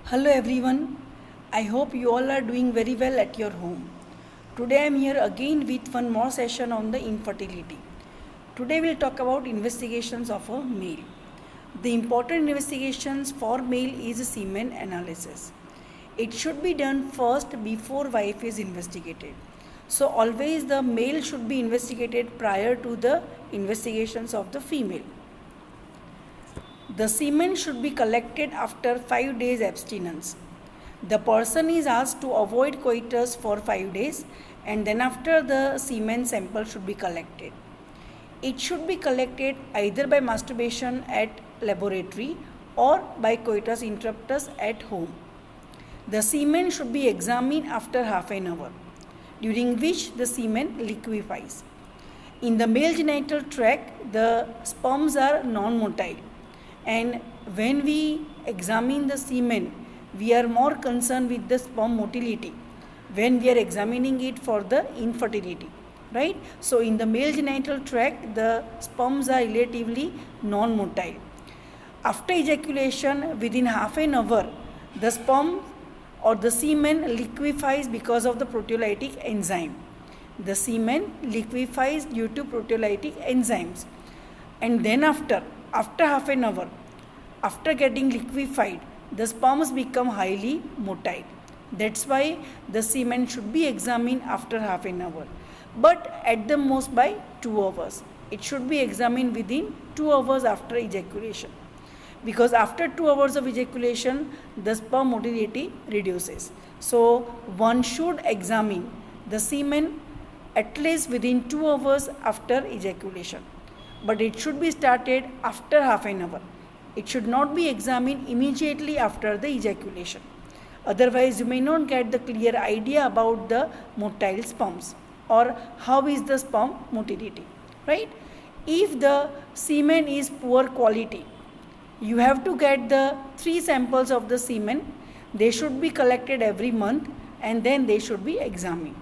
Hello everyone. I hope you all are doing very well at your home. Today I am here again with one more session on the infertility. Today we'll talk about investigations of a male. The important investigations for male is semen analysis. It should be done first before wife is investigated. So always the male should be investigated prior to the investigations of the female. The semen should be collected after 5 days abstinence. The person is asked to avoid coitus for 5 days and then after the semen sample should be collected. It should be collected either by masturbation at laboratory or by coitus interruptus at home. The semen should be examined after half an hour, during which the semen liquefies. In the male genital tract, the sperms are non-motile. And when we examine the semen, we are more concerned with the sperm motility when we are examining it for the infertility, right? So in the male genital tract, the sperms are relatively non-motile. After ejaculation, within half an hour, the sperm or the semen liquefies because of the proteolytic enzyme. The semen liquefies due to proteolytic enzymes. And then after half an hour, after getting liquefied, the sperms become highly motile. That's why the semen should be examined after half an hour, but at the most by 2 hours. It should be examined within 2 hours after ejaculation, because after 2 hours of ejaculation, the sperm motility reduces. So one should examine the semen at least within 2 hours after ejaculation, but it should be started after half an hour. It should not be examined immediately after the ejaculation. Otherwise, you may not get the clear idea about the motile sperms or how is the sperm motility, right? If the semen is poor quality, you have to get the 3 samples of the semen. They should be collected every month and then they should be examined.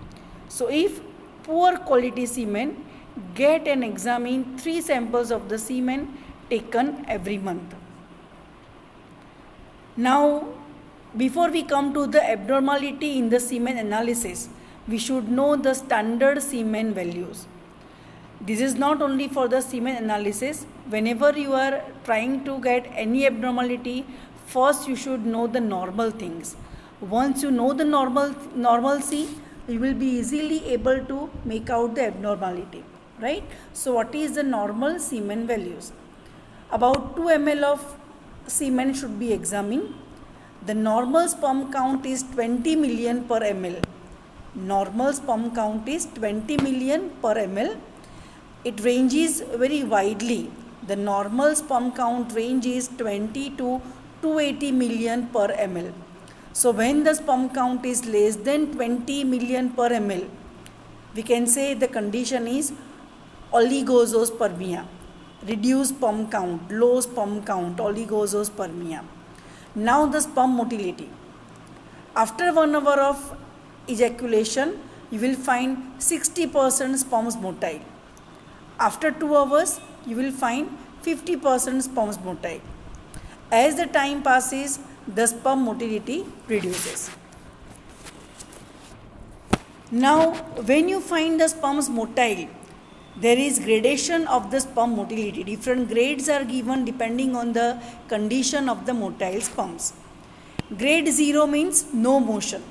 So if poor quality semen, get and examine 3 samples of the semen taken every month. Now, before we come to the abnormality in the semen analysis, we should know the standard semen values. This is not only for the semen analysis. Whenever you are trying to get any abnormality, first you should know the normal things. Once you know the normalcy, you will be easily able to make out the abnormality, right? So what is the normal semen values? About 2 ml of semen should be examined. The normal sperm count is 20 million per ml. Normal sperm count is 20 million per ml. It ranges very widely. The normal sperm count range is 20 to 280 million per ml. So when the sperm count is less than 20 million per ml, we can say the condition is oligospermia. Reduced sperm count, low sperm count, oligospermia. Now the sperm motility. After 1 hour of ejaculation, you will find 60% sperms motile. After 2 hours, you will find 50% sperms motile. As the time passes, the sperm motility reduces. Now, when you find the sperms motile, there is gradation of the sperm motility. Different grades are given depending on the condition of the motile sperms. Grade 0 means no motion.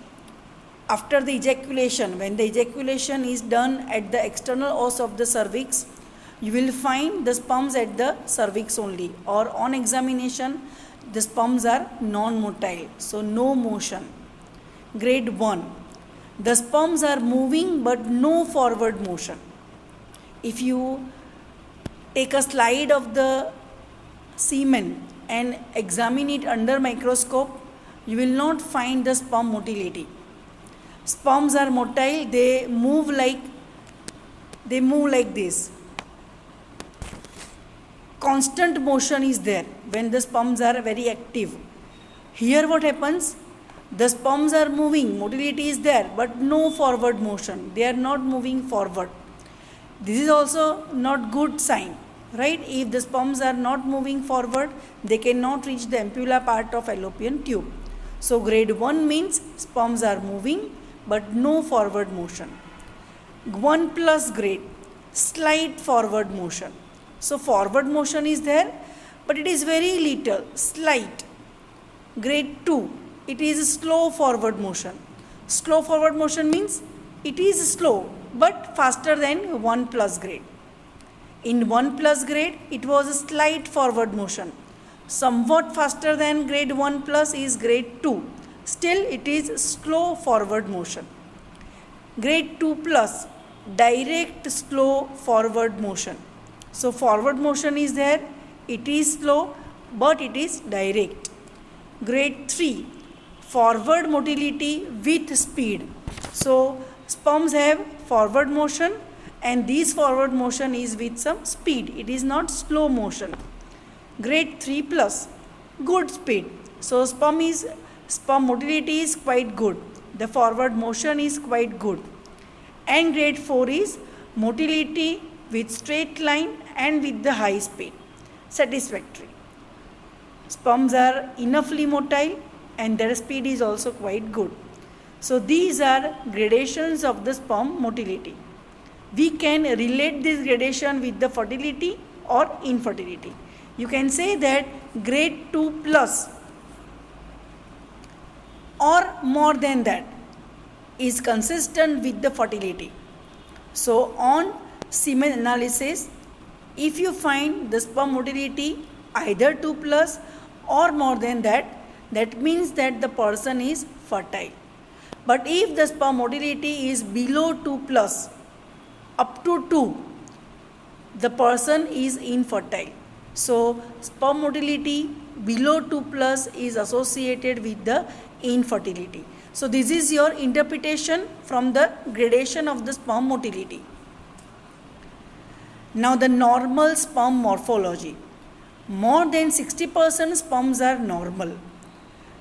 After the ejaculation, when the ejaculation is done at the external os of the cervix, you will find the sperms at the cervix only, or on examination, the sperms are non-motile, so no motion. Grade 1, the sperms are moving but no forward motion. If you take a slide of the semen and examine it under microscope, you will not find the sperm motility. Sperms are motile, they move like this. Constant motion is there when the sperms are very active. Here what happens? The sperms are moving, motility is there, but no forward motion. They are not moving forward. This is also not good sign, right? If the sperms are not moving forward, they cannot reach the ampulla part of fallopian tube. So grade 1 means sperms are moving but no forward motion. 1 plus grade, slight forward motion. So forward motion is there, but it is very little, slight. Grade 2, it is slow forward motion. Slow forward motion means it is slow but faster than 1 plus grade. In 1 plus grade, it was a slight forward motion. Somewhat faster than grade 1 plus is grade 2. Still, it is slow forward motion. Grade 2 plus, direct slow forward motion. So, forward motion is there. It is slow, but it is direct. Grade 3, forward motility with speed. So, sperms have forward motion, and this forward motion is with some speed. It is not slow motion. Grade 3 plus, good speed. So sperm motility is quite good. The forward motion is quite good. And grade 4 is motility with straight line and with the high speed. Satisfactory. Sperms are enoughly motile and their speed is also quite good. So these are gradations of the sperm motility. We can relate this gradation with the fertility or infertility. You can say that grade 2 plus or more than that is consistent with the fertility. So on semen analysis, if you find the sperm motility either 2 plus or more than that, that means that the person is fertile. But if the sperm motility is below 2 plus, up to 2, the person is infertile. So, sperm motility below 2 plus is associated with the infertility. So, this is your interpretation from the gradation of the sperm motility. Now, the normal sperm morphology. More than 60% sperms are normal.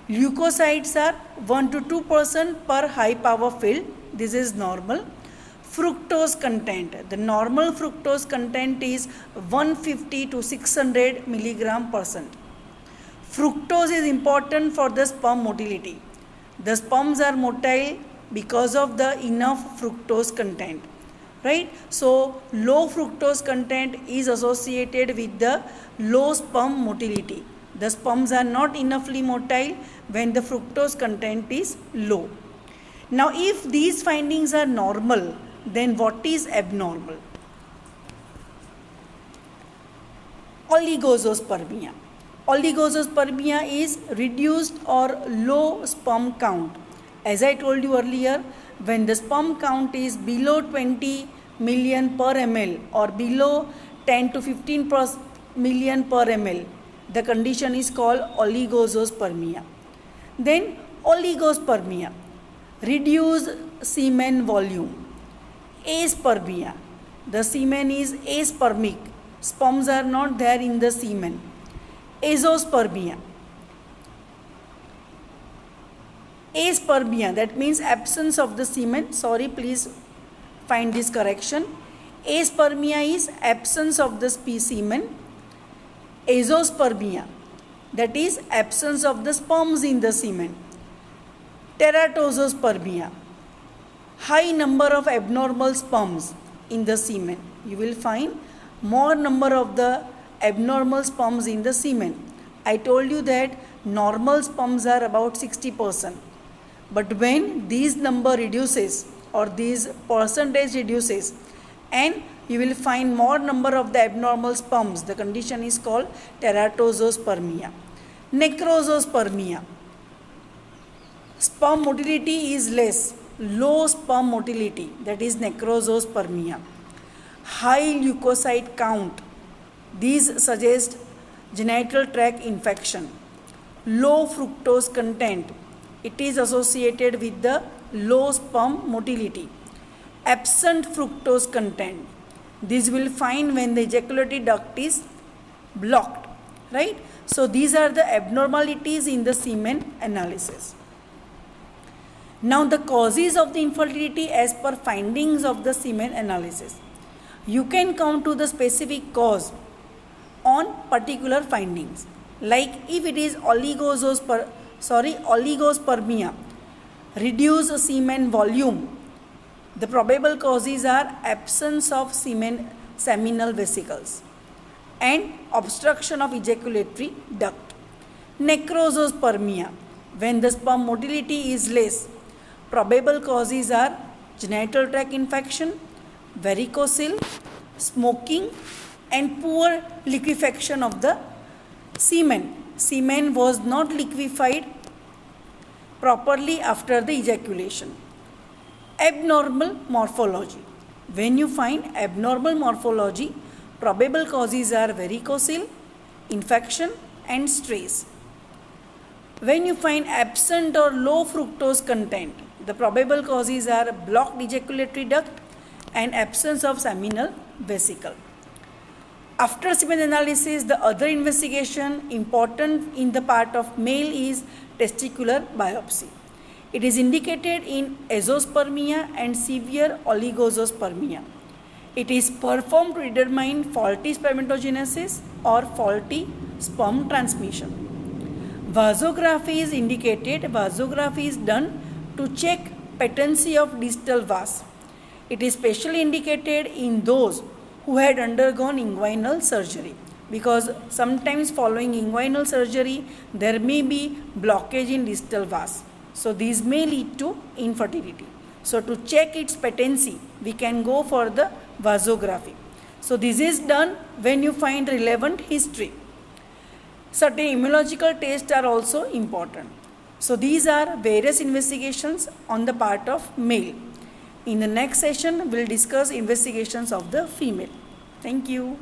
Leukocytes are 1 to 2% per high power field. This is normal. Fructose content. The normal fructose content is 150 to 600 milligram %. Fructose is important for the sperm motility. The sperms are motile because of the enough fructose content. Right? So, low fructose content is associated with the low sperm motility. The sperms are not enoughly motile when the fructose content is low. Now, if these findings are normal, then what is abnormal? Oligospermia. Oligospermia is reduced or low sperm count. As I told you earlier, when the sperm count is below 20 million per ml or below 10 to 15 million per ml, the condition is called oligospermia. Then oligospermia, reduced semen volume. Aspermia, the semen is aspermic. Sperms are not there in the semen. Azoospermia. Aspermia, that means absence of the semen. Sorry, please find this correction. Aspermia is absence of the semen. Azoospermia, that is absence of the sperms in the semen. Teratospermia, high number of abnormal sperms in the semen. You will find more number of the abnormal sperms in the semen. I told you that normal sperms are about 60%. But when these number reduces or this percentage reduces and you will find more number of the abnormal sperms, the condition is called teratospermia. Necrospermia, sperm motility is less, low sperm motility, that is necrospermia. High leukocyte count, these suggest genital tract infection. Low fructose content, it is associated with the low sperm motility. Absent fructose content, this will find when the ejaculatory duct is blocked, right? So these are the abnormalities in the semen analysis. Now the causes of the infertility as per findings of the semen analysis. You can come to the specific cause on particular findings. Like if it is oligospermia oligospermia, reduced semen volume. The probable causes are absence of seminal vesicles and obstruction of ejaculatory duct. Necrosospermia, when the sperm motility is less. Probable causes are genital tract infection, varicocele, smoking, and poor liquefaction of the semen. Semen was not liquefied properly after the ejaculation. Abnormal morphology. When you find abnormal morphology, probable causes are varicocele, infection, and stress. When you find absent or low fructose content, the probable causes are blocked ejaculatory duct and absence of seminal vesicle. After semen analysis, the other investigation important in the part of male is testicular biopsy. It is indicated in azoospermia and severe oligospermia. It is performed to determine faulty spermatogenesis or faulty sperm transmission. Vasography is indicated. Vasography is done to check patency of distal vas. It is specially indicated in those who had undergone inguinal surgery, because sometimes following inguinal surgery there may be blockage in distal vas. So these may lead to infertility. So to check its patency, we can go for the vasography. So this is done when you find relevant history. Certain immunological tests are also important. So these are various investigations on the part of male. In the next session, we will discuss investigations of the female. Thank you.